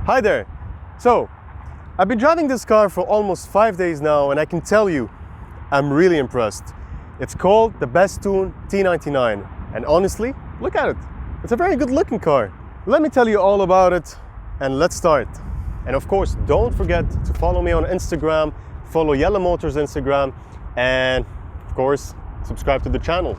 Hi there. So, I've been driving this car for almost 5 days now, and I can tell you, I'm really impressed. It's called the Bestune T99, and honestly, look at it. It's a very good looking car. Let me tell you all about it, and let's start. And of course, don't forget to follow me on Instagram, follow YallaMotor's Instagram, and of course, subscribe to the channel.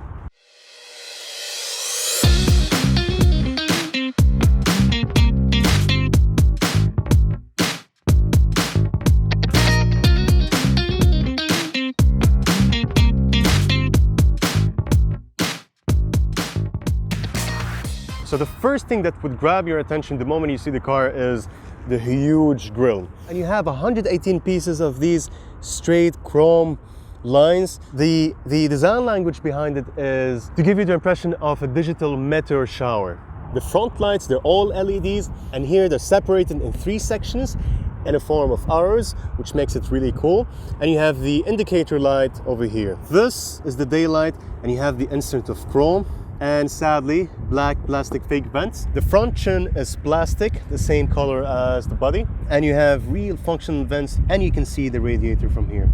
So the first thing that would grab your attention the moment you see the car is the huge grille. And you have 118 pieces of these straight chrome lines. The design language behind it is to give you the impression of a digital meteor shower. The front lights, they're all LEDs, and here they're separated in 3 sections in a form of arrows, which makes it really cool. And you have the indicator light over here. This is the daylight, and you have the insert of chrome. And sadly, black plastic fake vents. The front chin is plastic, the same color as the body. And you have real functional vents, and you can see the radiator from here.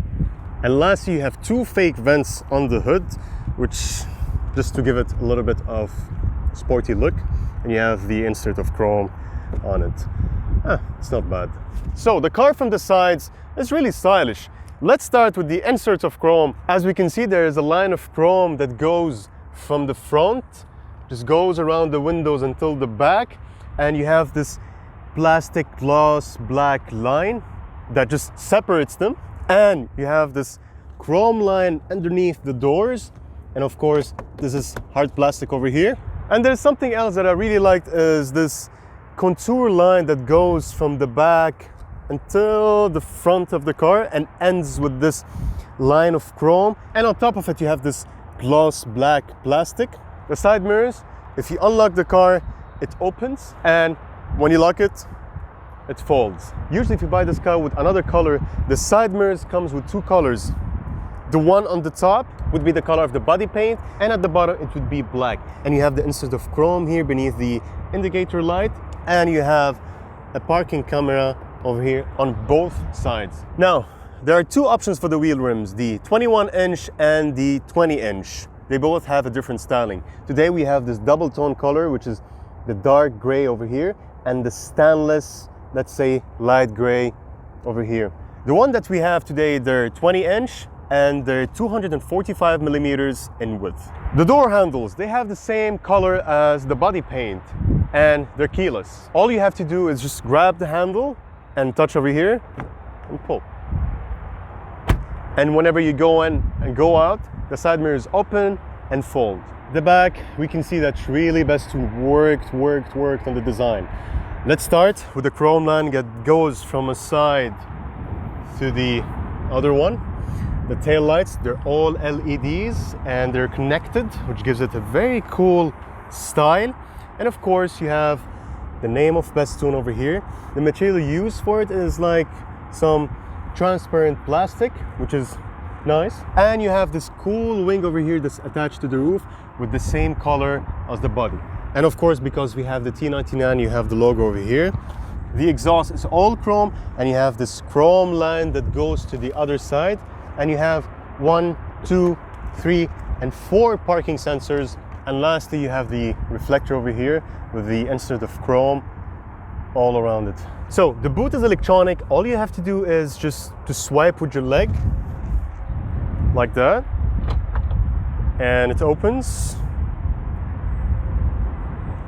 And lastly, you have 2 fake vents on the hood, which just to give it a little bit of sporty look. And you have the insert of chrome on it. It's not bad. So the car from the sides is really stylish. Let's start with the insert of chrome. As we can see, there is a line of chrome that goes from the front, just goes around the windows until the back, and you have this plastic gloss black line that just separates them, and you have this chrome line underneath the doors, and of course this is hard plastic over here. And there's something else that I really liked is this contour line that goes from the back until the front of the car and ends with this line of chrome, and on top of it you have this gloss black plastic. The side mirrors, if you unlock the car, it opens, and when you lock it, it folds. Usually if you buy this car with another color, the side mirrors comes with 2 colors. The one on the top would be the color of the body paint, and at the bottom it would be black. And you have the insert of chrome here beneath the indicator light, and you have a parking camera over here on both sides. Now, there are 2 options for the wheel rims, the 21-inch and the 20-inch. They both have a different styling. Today we have this double tone color, which is the dark gray over here, and the stainless, let's say, light gray over here. The one that we have today, they're 20-inch, and they're 245 millimeters in width. The door handles, they have the same color as the body paint, and they're keyless. All you have to do is just grab the handle and touch over here and pull. And whenever you go in and go out, the side mirrors open and fold. The back, we can see that really Bestune worked on the design. Let's start with the chrome line that goes from a side to the other one. The tail lights, they're all LEDs and they're connected, which gives it a very cool style. And of course, you have the name of Bestune over here. The material used for it is like some transparent plastic, which is nice. And you have this cool wing over here that's attached to the roof with the same color as the body. And of course, because we have the T99, you have the logo over here. The exhaust is all chrome, and you have this chrome line that goes to the other side. And you have 1, 2, 3, and 4 parking sensors. And lastly, you have the reflector over here with the insert of chrome all around it. So the boot is electronic. All you have to do is just to swipe with your leg like that, and it opens,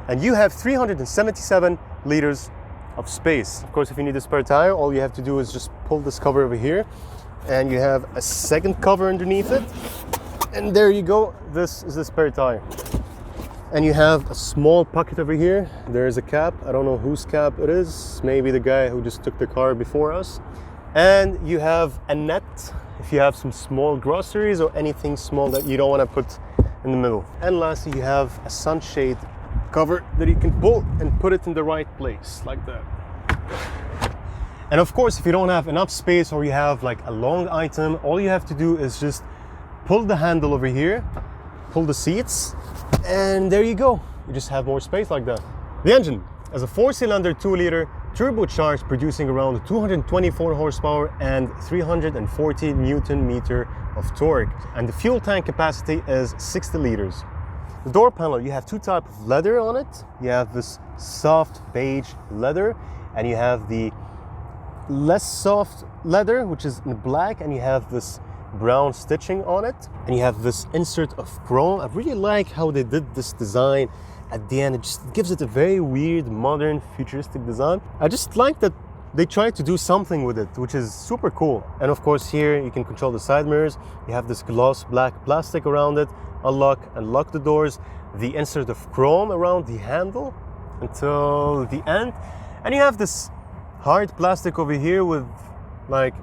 and you have 377 liters of space. Of course, if you need a spare tire, all you have to do is just pull this cover over here, and you have a second cover underneath it, and there you go. This is the spare tire. And you have a small pocket over here. There is a cap. I don't know whose cap it is. Maybe the guy who just took the car before us. And you have a net if you have some small groceries or anything small that you don't want to put in the middle. And lastly, you have a sunshade cover that you can pull and put it in the right place, like that. And of course, if you don't have enough space or you have like a long item, all you have to do is just pull the handle over here, pull the seats, and there you go. You just have more space like that. The engine is a 4-cylinder 2-liter turbocharged, producing around 224 horsepower and 340 Newton meter of torque. And the fuel tank capacity is 60 liters. The door panel, you have two types of leather on it. You have this soft beige leather, and you have the less soft leather, which is in black, and you have this brown stitching on it, and you have this insert of chrome. I really like how they did this design at the end. It just gives it a very weird, modern, futuristic design. I just like that they tried to do something with it, which is super cool. And of course here you can control the side mirrors. You have this gloss black plastic around it. Unlock and lock the doors. The insert of chrome around the handle until the end. And you have this hard plastic over here with like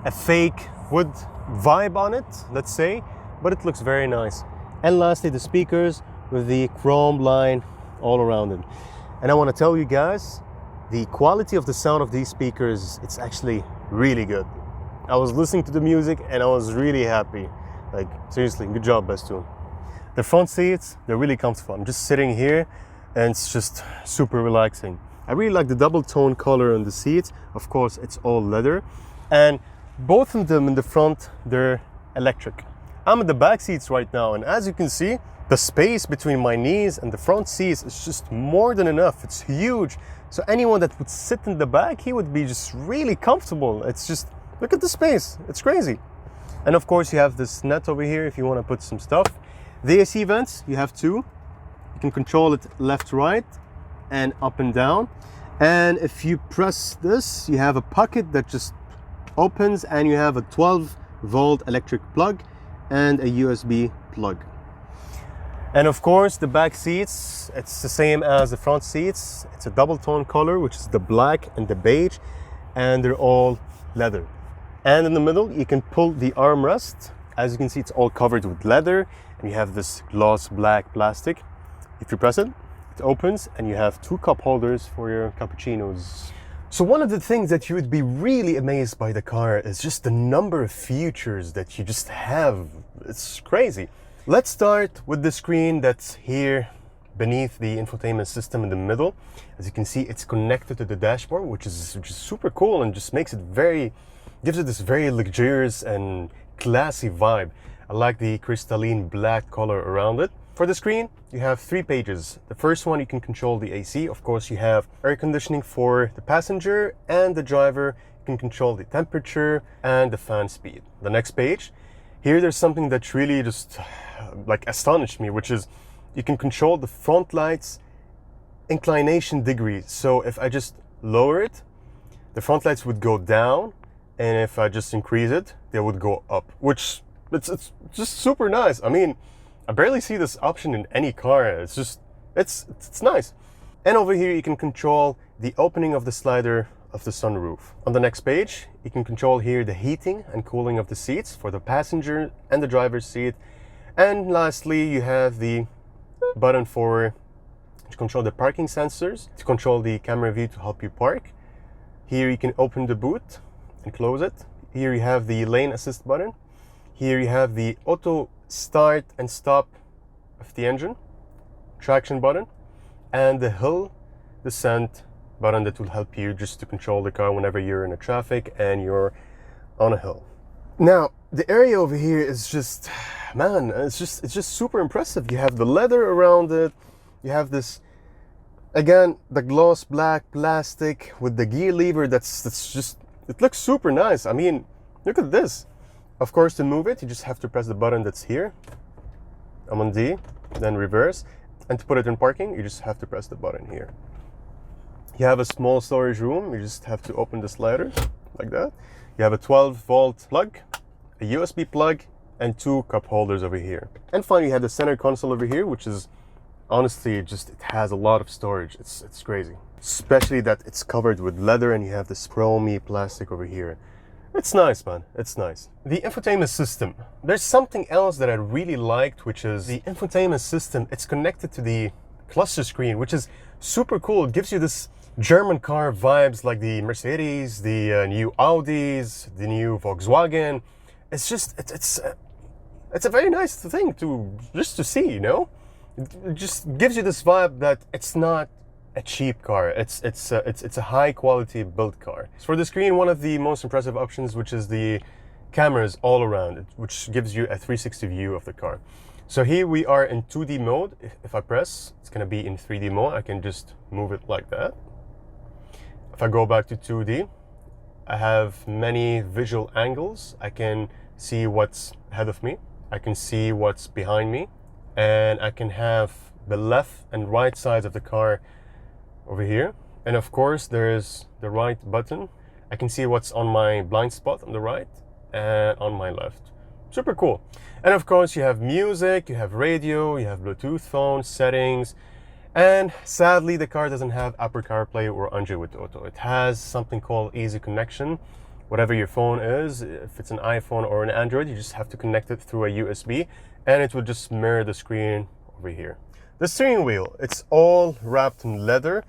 a fake wood vibe on it, let's say, but it looks very nice. And lastly, the speakers with the chrome line all around it. And I want to tell you guys, the quality of the sound of these speakers, it's actually really good. I was listening to the music and I was really happy. Like, seriously, good job, Bestune. The front seats, they're really comfortable. I'm just sitting here and it's just super relaxing. I really like the double tone color on the seats. Of course, it's all leather. And both of them in the front, they're electric. I'm in the back seats right now, and as you can see, the space between my knees and the front seats is just more than enough. It's huge. So anyone that would sit in the back, he would be just really comfortable. It's just, look at the space. It's crazy. And of course, you have this net over here if you want to put some stuff. The AC vents, you have two. You can control it left, right, and up and down. And if you press this, you have a pocket that just opens, and you have a 12-volt electric plug and a USB plug. And of course, the back seats, it's the same as the front seats. It's a double tone color, which is the black and the beige, and they're all leather. And in the middle, you can pull the armrest. As you can see, it's all covered with leather, and you have this gloss black plastic. If you press it, it opens, and you have two cup holders for your cappuccinos. So one of the things that you would be really amazed by the car is just the number of features that you just have. It's crazy. Let's start with the screen that's here beneath the infotainment system in the middle. As you can see, it's connected to the dashboard, which is super cool and just makes it gives it this very luxurious and classy vibe. I like the crystalline black color around it. For the screen, you have 3 pages. The first one, you can control the AC. Of course, you have air conditioning for the passenger, and the driver, you can control the temperature and the fan speed. The next page, here there's something that really just like astonished me, which is you can control the front lights inclination degree. So if I just lower it, the front lights would go down, and if I just increase it, they would go up, which it's just super nice. I mean, I barely see this option in any car. It's just, it's nice. And over here, you can control the opening of the slider of the sunroof. On the next page, you can control here the heating and cooling of the seats for the passenger and the driver's seat. And lastly, you have the button to control the parking sensors, to control the camera view to help you park. Here you can open the boot and close it. Here you have the lane assist button. Here you have the auto start and stop of the engine, traction button, and the hill descent button that will help you just to control the car whenever you're in a traffic and you're on a hill. Now, the area over here is just, man, it's just super impressive. You have the leather around it. You have this, again, the gloss black plastic with the gear lever. That's just, it looks super nice. I mean, look at this. Of course, to move it, you just have to press the button that's here. I'm on D, then reverse. And to put it in parking, you just have to press the button here. You have a small storage room. You just have to open the slider like that. You have a 12-volt plug, a USB plug, and 2 cup holders over here. And finally, you have the center console over here, which is honestly it has a lot of storage. It's crazy, especially that it's covered with leather and you have this chromy plastic over here. It's nice, man. It's nice. The infotainment system. There's something else that I really liked, which is the infotainment system. It's connected to the cluster screen, which is super cool. It gives you this German car vibes, like the Mercedes, the new Audis, the new Volkswagen. It's just, it's a very nice thing to see, you know? It just gives you this vibe that it's not a cheap car. It's a high quality built car. So for the screen, one of the most impressive options, which is the cameras all around, which gives you a 360 view of the car. So here we are in 2D mode. If I press, it's gonna be in 3D mode. I can just move it like that. If I go back to 2D, I have many visual angles. I can see what's ahead of me. I can see what's behind me. And I can have the left and right sides of the car over here. And of course, there is the right button. I can see what's on my blind spot on the right and on my left. Super cool. And of course, you have music, you have radio, you have Bluetooth phone settings. And sadly, the car doesn't have Apple CarPlay or Android Auto. It has something called Easy Connection. Whatever your phone is, if it's an iPhone or an Android, you just have to connect it through a USB and it will just mirror the screen over here. The steering wheel, it's all wrapped in leather.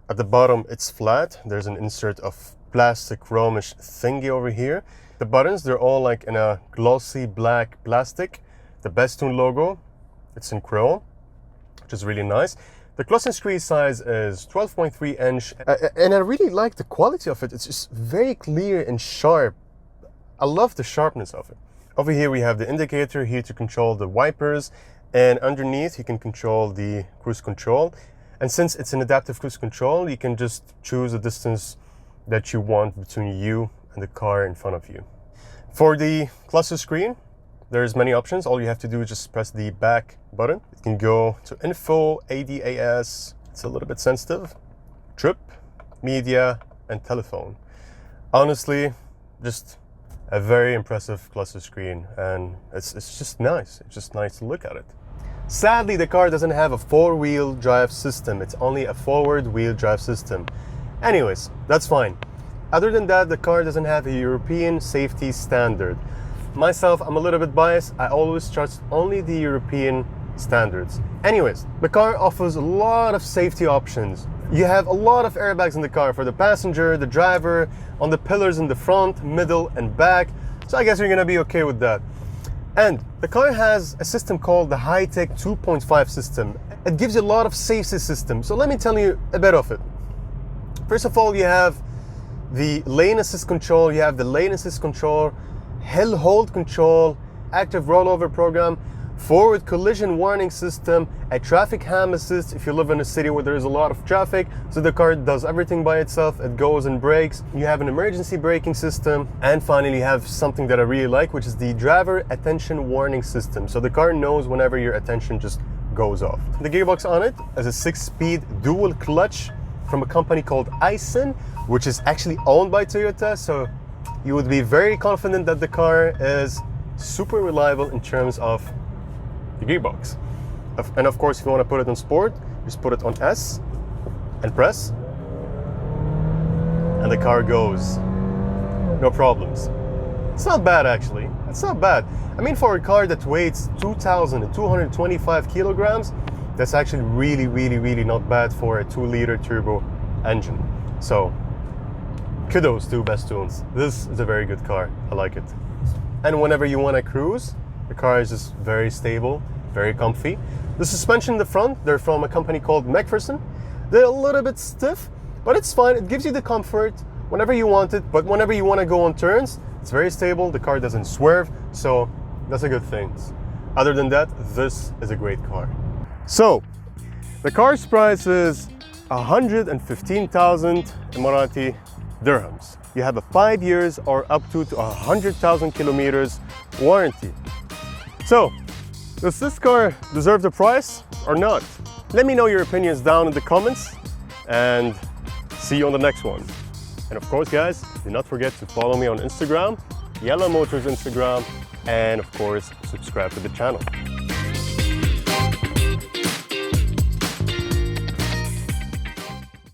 At the bottom, it's flat. There's an insert of plastic chromish thingy over here. The buttons, they're all like in a glossy black plastic. The Bestune logo, it's in chrome, which is really nice. The clutch screen size is 12.3 inch, and I really like the quality of it. It's just very clear and sharp. I love the sharpness of it. Over here we have the indicator here to control the wipers, and underneath you can control the cruise control. And since it's an adaptive cruise control, you can just choose the distance that you want between you and the car in front of you. For the cluster screen, there's many options. All you have to do is just press the back button. It can go to info, ADAS, it's a little bit sensitive, trip, media, and telephone. Honestly, just a very impressive cluster screen, and it's just nice. It's just nice to look at it. Sadly, the car doesn't have a four-wheel drive system. It's only a forward wheel drive system. Anyways, that's fine. Other than that, the car doesn't have a European safety standard. Myself, I'm a little bit biased. I always trust only the European standards. Anyways, the car offers a lot of safety options. You have a lot of airbags in the car for the passenger, the driver, on the pillars in the front, middle, and back. So I guess you're gonna be okay with that. And the car has a system called the High-Tech 2.5 system. It gives you a lot of safety system. So let me tell you a bit of it. First of all, you have the lane assist control, you have the lane assist control, hill hold control, active rollover program, forward collision warning system, a traffic ham assist if you live in a city where there is a lot of traffic, so the car does everything by itself, it goes and brakes. You have an emergency braking system, and finally you have something that I really like, which is the driver attention warning system. So the car knows whenever your attention just goes off. The gearbox on it is a 6-speed dual clutch from a company called Aisin, which is actually owned by Toyota, so you would be very confident that the car is super reliable in terms of the gearbox. And of course, if you want to put it on sport, just put it on S and press, and the car goes. No problems. It's not bad, actually. It's not bad. I mean, for a car that weighs 2,225 kilograms, that's actually really not bad for a 2-liter turbo engine. So kudos to Bestunes. This is a very good car. I like it. And whenever you want to cruise, the car is just very stable, very comfy. The suspension in the front, they're from a company called McPherson. They're a little bit stiff, but it's fine. It gives you the comfort whenever you want it, but whenever you want to go on turns, it's very stable. The car doesn't swerve, so that's a good thing. Other than that, this is a great car. So, the car's price is 115,000 Emirati dirhams. You have a 5 years or up to 100,000 kilometers warranty. So, does this car deserve the price or not? Let me know your opinions down in the comments, and see you on the next one. And of course, guys, do not forget to follow me on Instagram, YallaMotor's Instagram, and of course, subscribe to the channel.